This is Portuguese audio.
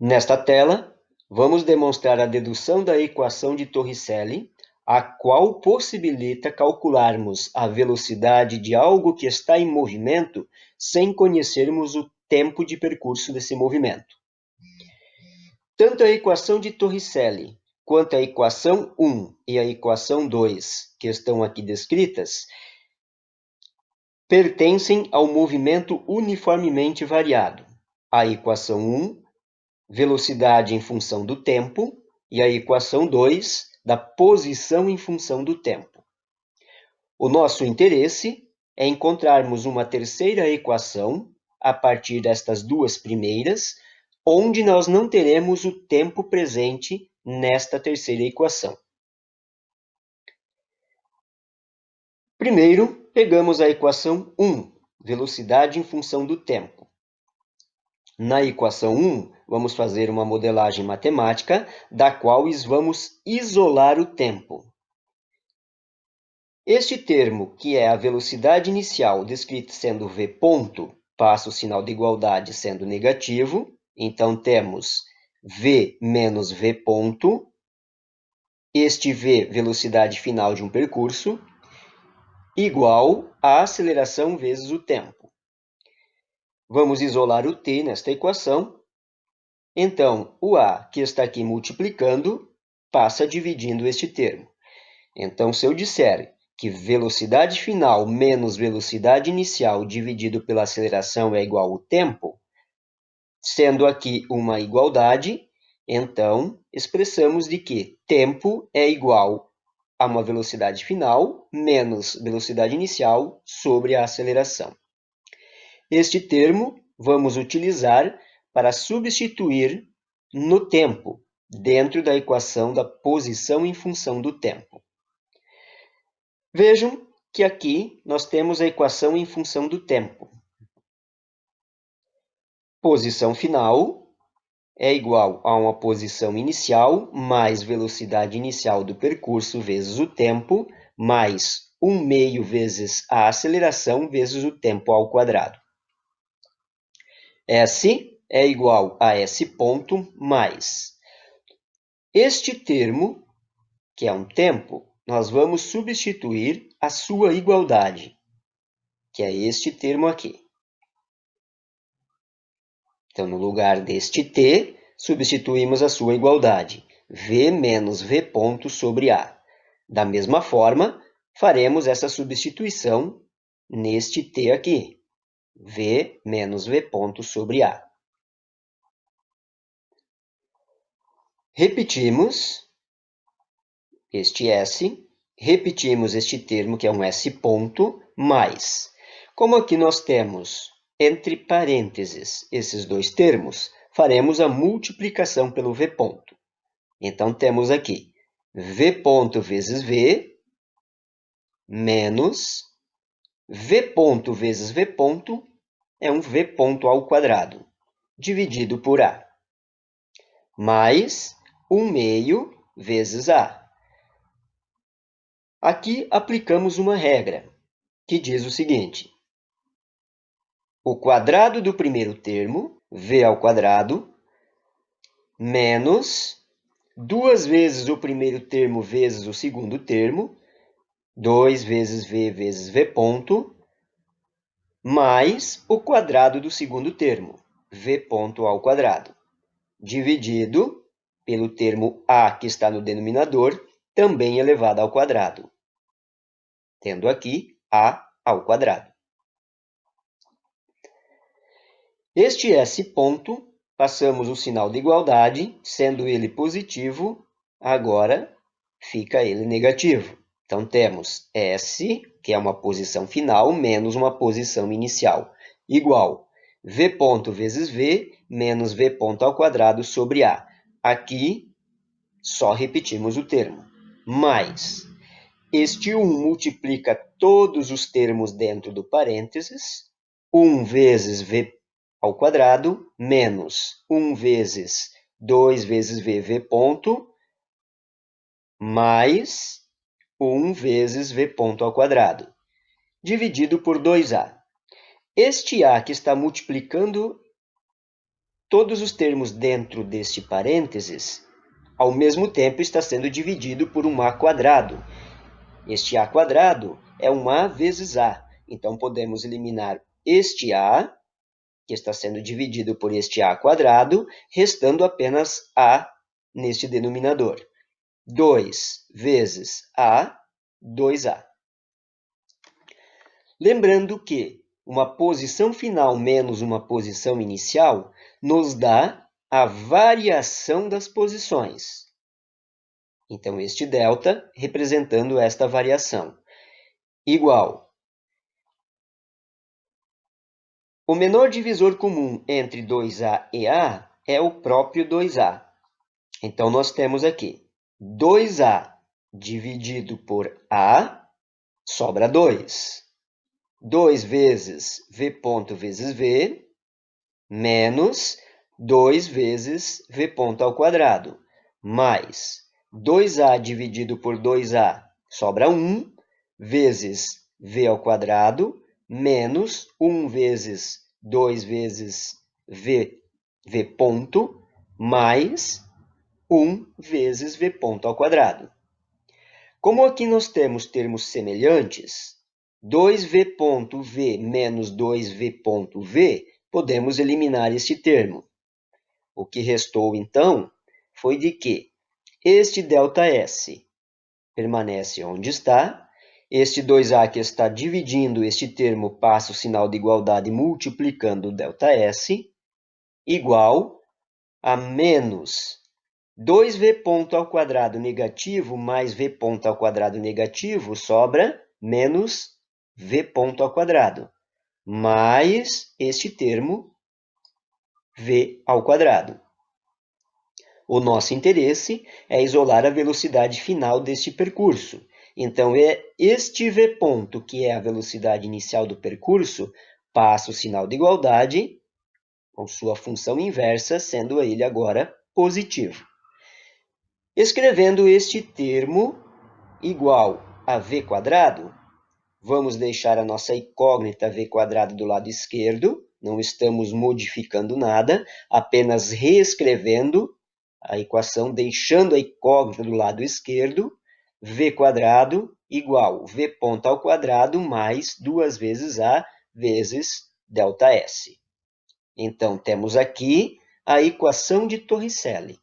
Nesta tela, vamos demonstrar a dedução da equação de Torricelli, a qual possibilita calcularmos a velocidade de algo que está em movimento sem conhecermos o tempo de percurso desse movimento. Tanto a equação de Torricelli quanto a equação 1 e a equação 2, que estão aqui descritas, pertencem ao movimento uniformemente variado. A equação 1, velocidade em função do tempo, e a equação 2, da posição em função do tempo. O nosso interesse é encontrarmos uma terceira equação, a partir destas duas primeiras, onde nós não teremos o tempo presente nesta terceira equação. Primeiro, pegamos a equação 1, velocidade em função do tempo. Na equação 1, vamos fazer uma modelagem matemática, da qual vamos isolar o tempo. Este termo, que é a velocidade inicial descrita sendo v ponto, passa o sinal de igualdade sendo negativo, então temos v menos v ponto, este v, velocidade final de um percurso, igual a aceleração vezes o tempo. Vamos isolar o t nesta equação. Então, o a, que está aqui multiplicando, passa dividindo este termo. Então, se eu disser que velocidade final menos velocidade inicial dividido pela aceleração é igual ao tempo, sendo aqui uma igualdade, então expressamos de que tempo é igual a uma velocidade final menos velocidade inicial sobre a aceleração. Este termo vamos utilizar para substituir no tempo, dentro da equação da posição em função do tempo. Vejam que aqui nós temos a equação em função do tempo. Posição final é igual a uma posição inicial mais velocidade inicial do percurso vezes o tempo, mais 1 meio vezes a aceleração vezes o tempo ao quadrado. S é igual a S ponto mais. Este termo, que é um tempo, nós vamos substituir a sua igualdade, que é este termo aqui. Então, no lugar deste t, substituímos a sua igualdade, v menos v ponto sobre a. Da mesma forma, faremos essa substituição neste t aqui, v menos v ponto sobre a. Repetimos este S, repetimos este termo, que é um S ponto, mais. Como aqui nós temos entre parênteses esses dois termos, faremos a multiplicação pelo V ponto. Então, temos aqui V ponto vezes V, menos V ponto vezes V ponto, é um V ponto ao quadrado, dividido por A, mais 1 meio vezes A. Aqui aplicamos uma regra, que diz o seguinte: o quadrado do primeiro termo, v ao quadrado, menos 2 vezes o primeiro termo vezes o segundo termo, 2 vezes v ponto, mais o quadrado do segundo termo, v ponto ao quadrado, dividido pelo termo a que está no denominador, também elevado ao quadrado, tendo aqui a ao quadrado. Este S ponto, passamos o sinal de igualdade, sendo ele positivo, agora fica ele negativo. Então, temos S, que é uma posição final, menos uma posição inicial, igual V ponto vezes V, menos V ponto ao quadrado sobre A. Aqui, só repetimos o termo. Mais, este 1 multiplica todos os termos dentro do parênteses, 1 vezes V ao quadrado, menos 1 vezes 2 vezes v ponto, mais 1 vezes v ponto ao quadrado, dividido por 2a. Este a que está multiplicando todos os termos dentro deste parênteses, ao mesmo tempo está sendo dividido por um A quadrado. Este A quadrado é um A vezes A. Então, podemos eliminar este A, que está sendo dividido por este A quadrado, restando apenas A neste denominador. 2 vezes A, 2A. Lembrando que uma posição final menos uma posição inicial nos dá a variação das posições. Então, este delta representando esta variação. Igual. O menor divisor comum entre 2A e A é o próprio 2A. Então, nós temos aqui 2A dividido por A, sobra 2. 2 vezes V ponto vezes V, menos 2 vezes V ponto ao quadrado, mais 2A dividido por 2A, sobra 1, vezes V ao quadrado, menos 1 vezes 2 vezes V ponto, mais 1 vezes V ponto ao quadrado. Como aqui nós temos termos semelhantes, 2V ponto V menos 2V ponto V, podemos eliminar este termo. O que restou, então, foi de que este ΔS permanece onde está, este 2A que está dividindo este termo passa o sinal de igualdade multiplicando o ΔS, igual a menos 2V ponto ao quadrado negativo mais V ponto ao quadrado negativo sobra menos V ponto ao quadrado, mais este termo V ao quadrado. O nosso interesse é isolar a velocidade final deste percurso. Então, é este V ponto, que é a velocidade inicial do percurso, passa o sinal de igualdade com sua função inversa, sendo ele agora positivo. Escrevendo este termo igual a V quadrado, vamos deixar a nossa incógnita V quadrado do lado esquerdo, não estamos modificando nada, apenas reescrevendo a equação, deixando a incógnita do lado esquerdo, V quadrado igual V ponto ao quadrado mais 2 vezes A vezes ΔS. Então, temos aqui a equação de Torricelli.